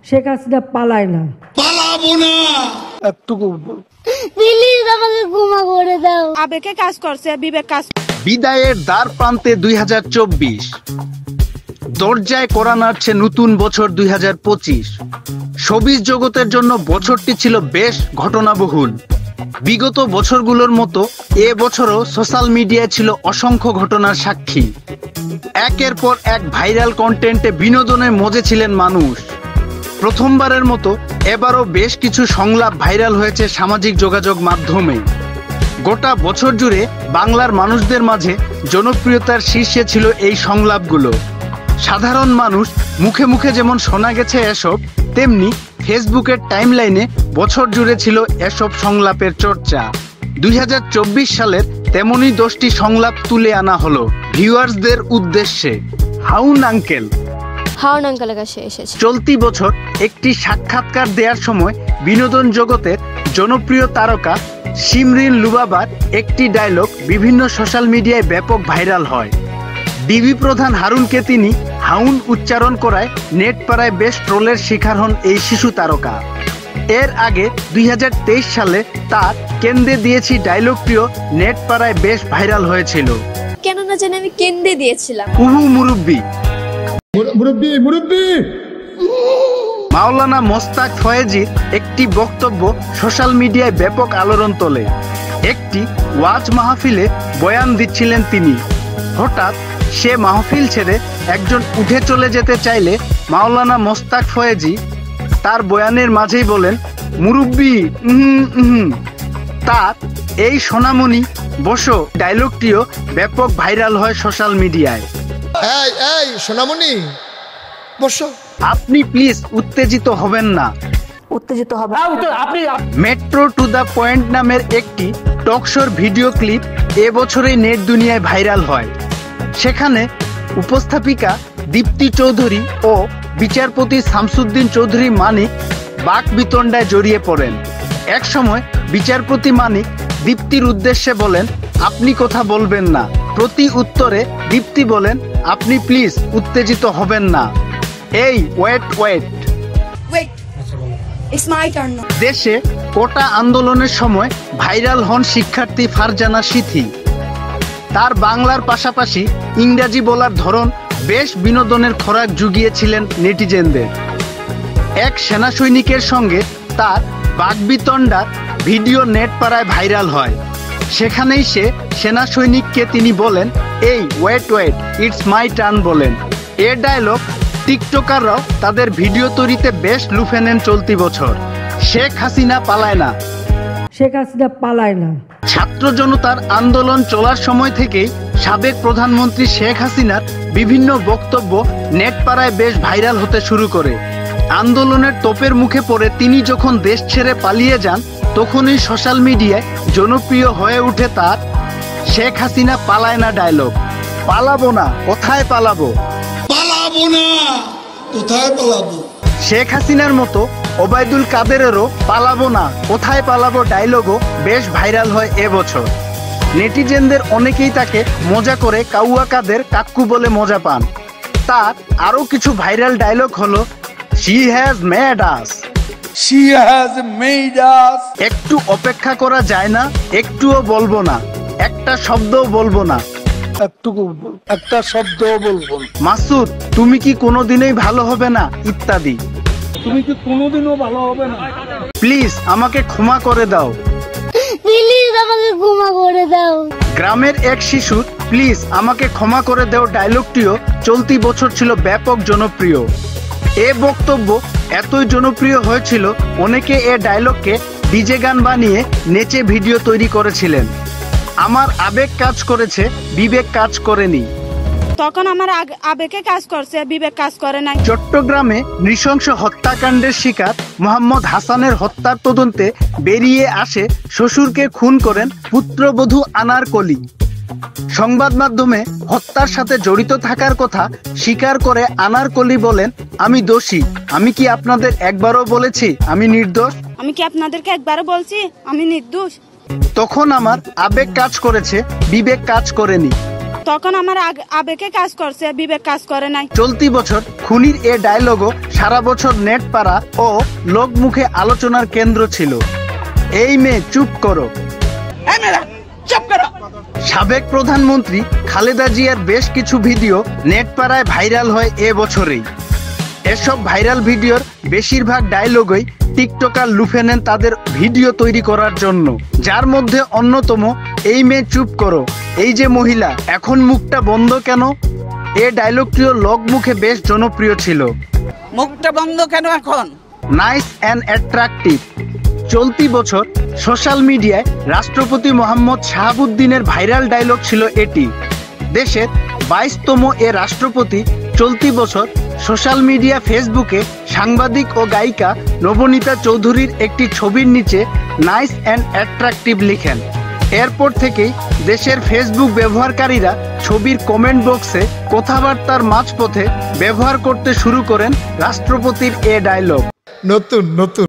শেখ হাসিনা পালায় না, পালাবো না। একটুকু প্লিজ আমাকে ক্ষমা করে দাও। আবেগে কাজ করছে, বিবেক কাজ। বিদায়ের দ্বার প্রান্তে 2024, দরজায় কড়া নাড়ছে নতুন বছর 2025। শোবিজ জগতের জন্য বছরটি ছিল বেশ ঘটনাবহুল। বিগত বছরগুলোর মতো এ বছরও সোশ্যাল মিডিয়ায় ছিল অসংখ্য ঘটনার সাক্ষী। একের পর এক ভাইরাল কন্টেন্টে বিনোদনে মজে ছিলেন মানুষ। প্রথমবারের মতো এবারও বেশ কিছু সংলাপ ভাইরাল হয়েছে সামাজিক যোগাযোগ মাধ্যমে। গোটা বছর জুড়ে বাংলার মানুষদের মাঝে জনপ্রিয়তার শীর্ষে ছিল এই সংলাপগুলো। সাধারণ মানুষ মুখে মুখে যেমন শোনা গেছে এসব, তেমনি ফেসবুকের টাইমলাইনে বছর জুড়ে ছিল এসব সংলাপের চর্চা। 2024 সালের তেমনই 10টি সংলাপ তুলে আনা হলো ভিউয়ার্সদের উদ্দেশ্যে। হাউন আঙ্কেল এসেছে। চলতি বছর একটি সাক্ষাৎকার দেওয়ার সময় বিনোদন জগতের জনপ্রিয় তারকা শিমরিন লুবাবার একটি ডায়লগ বিভিন্ন সোশ্যাল মিডিয়ায় ব্যাপক ভাইরাল হয়। ডিবি প্রধান হারুনকে তিনি হাউন উচ্চারণ করায় নেট পাড়ায় বেশ ট্রোলের শিকার হন এই শিশু তারকা। এর আগে 2023 সালে তার কেন্দ্রে দিয়েছি ডায়লগটিও নেট পাড়ায় বেশ ভাইরাল হয়েছিল। কেন না জানি আমি কেন্দ্রে দিয়েছিলাম। উহু মুরব্বি। মুরব্বি মাওলানা মোস্তাক ফয়েজির একটি বক্তব্য সোশ্যাল মিডিয়ায় ব্যাপক আলোড়ন তোলে। একটি ওয়াজ মাহফিলে বয়ান দিচ্ছিলেন তিনি। হঠাৎ সে মাহফিল ছেড়ে একজন উঠে চলে যেতে চাইলে মাওলানা মোস্তাক ফয়েজি তার বয়ানের মাঝেই বলেন, মুরব্বি তার এই সোনামণি বসো ডায়লগটিও ব্যাপক ভাইরাল হয় সোশ্যাল মিডিয়ায়। এই সোনামণি বসো। আপনি প্লিজ উত্তেজিত হবেন না। উত্তেজিত হবে মেট্রো টু দ্য পয়েন্ট নামের একটি টকশোর ভিডিও ক্লিপ এবছরেই নেট দুনিয়ায় ভাইরাল হয়। সেখানে উপস্থাপিকা দীপ্তি চৌধুরী ও বিচারপতি শামসুদ্দিন চৌধুরী মানিক বাকবিতণ্ডায় জড়িয়ে পড়েন। এক সময় বিচারপতি মানিক দীপ্তির উদ্দেশ্যে বলেন, আপনি কথা বলবেন না। প্রতি উত্তরে দীপ্তি বলেন, আপনি প্লিজ উত্তেজিত হবেন না। এই ওয়েট দেশে কোটা আন্দোলনের সময় ভাইরাল হন শিক্ষার্থী ফারজানা সিথি। তার বাংলার পাশাপাশি ইংরাজি বলার ধরন বেশ বিনোদনের খোরাক জুগিয়েছিলেন নেটিজেনদের। এক সেনা সৈনিকের সঙ্গে তার বাকবিতণ্ডার ভিডিও নেট পাড়ায় ভাইরাল হয়। সেখানেই সে সেনা সৈনিককে তিনি বলেন, এই ওয়েট ইটস মাই টার্ন বলেন। এ ডায়লগ টিকটকাররাও তাদের ভিডিও তৈরিতে বেশ লুফে নেন চলতি বছর। শেখ হাসিনা পালায় না। শেখ হাসিনা পালায় না। ছাত্র জনতার আন্দোলন চলার সময় থেকেই সাবেক প্রধানমন্ত্রী শেখ হাসিনার বিভিন্ন বক্তব্য নেট পাড়ায় বেশ ভাইরাল হতে শুরু করে। আন্দোলনের তোপের মুখে পড়ে তিনি যখন দেশ ছেড়ে পালিয়ে যান, তখনই সোশ্যাল মিডিয়ায় জনপ্রিয় হয়ে ওঠে তার শেখ হাসিনা পালায় না ডায়লগ। পালাবো না, কোথায় পালাবো? পালাবো না, কোথায় পালাবো? শেখ হাসিনার মতো ওবায়দুল কাদেরেরও পালাবো না, কোথায় পালাবো ডায়লগও বেশ ভাইরাল হয় এবছর। নেটিজেনদের অনেকেই তাকে মজা করে কাউয়া কাদের কাক্কু বলে মজা পান। তার আরও কিছু ভাইরাল ডায়লগ হলো, শি হ্যাজ মেড আস। একটু অপেক্ষা করা যায় না? একটুও বলবো না, একটা শব্দও বলবো না, একটা শব্দও বলবো না। মাসুদ তুমি কি কোনোদিনই ভালো হবে না, ইত্যাদি। তুমি কি কোনোদিনও ভালো হবে না? প্লিজ আমাকে ক্ষমা করে দাও। প্লিজ আমাকে ক্ষমা করে দাও। গ্রামের এক শিশুর প্লিজ আমাকে ক্ষমা করে দাও ডায়লগটিও চলতি বছর ছিল ব্যাপক জনপ্রিয়। এ বক্তব্য এতই জনপ্রিয় হয়েছিল, অনেকে এ ডায়লগকে ডিজে গান বানিয়ে নেচে ভিডিও তৈরি করেছিলেন। আমার আবেগ কাজ করেছে, বিবেক কাজ করেনি। তখন আমার আবেগে কাজ করছে, বিবেক কাজ করে নাই। চট্টগ্রামে নৃশংস হত্যাকাণ্ডের শিকার মোহাম্মদ হাসানের হত্যার তদন্তে বেরিয়ে আসে শ্বশুরকে খুন করেন পুত্রবধূ আনারকলি। সংবাদ মাধ্যমে হত্যার সাথে জড়িত থাকার কথা স্বীকার করে আনারকলি বলেন, আমি দোষী। আমি কি আপনাদের একবারও বলেছি আমি নির্দোষ? আমি কি আপনাদেরকে একবারও বলছি আমি নির্দোষ? তখন আমার আবেগ কাজ করেছে, বিবেক কাজ করেনি। তখন আমার আবেগে কাজ করছে, বিবেক কাজ করে নাই। চলতি বছর খুনির এ ডায়লগও সারা বছর নেট পাড়া ও লোকমুখে আলোচনার কেন্দ্র ছিল। এই মেয়ে চুপ করো। সাবেক প্রধানমন্ত্রী খালেদা জিয়ার বেশ কিছু ভিডিও নেট পাড়ায় ভাইরাল হয় এ বছরেই। এসব ভাইরাল ভিডিওর বেশিরভাগ ডায়লগই টিকটকার লুফে নেন তাদের ভিডিও তৈরি করার জন্য, যার মধ্যে অন্যতম এই মেয়ে চুপ করো। এই যে মহিলা, এখন মুখটা বন্ধ কেন? এ ডায়লগটিও লোকমুখে বেশ জনপ্রিয় ছিল। মুখটা বন্ধ কেন এখন? Nice and attractive. চলতি বছর সোশ্যাল মিডিয়ায় রাষ্ট্রপতি মোহাম্মদ শাহাবুদ্দিনের ভাইরাল ডায়লগ ছিল এটি। দেশের 22তম এ রাষ্ট্রপতি চলতি বছর সোশ্যাল মিডিয়া ফেসবুকে সাংবাদিক ও গায়িকা নবনীতা চৌধুরীর একটি ছবির নিচে নাইস অ্যান্ড অ্যাট্রাকটিভ লিখেন। এরপর থেকেই দেশের ফেসবুক ব্যবহারকারীরা ছবির কমেন্ট বক্সে কথাবার্তার মাঝপথে ব্যবহার করতে শুরু করেন রাষ্ট্রপতির এ ডায়লগ। নতুন নতুন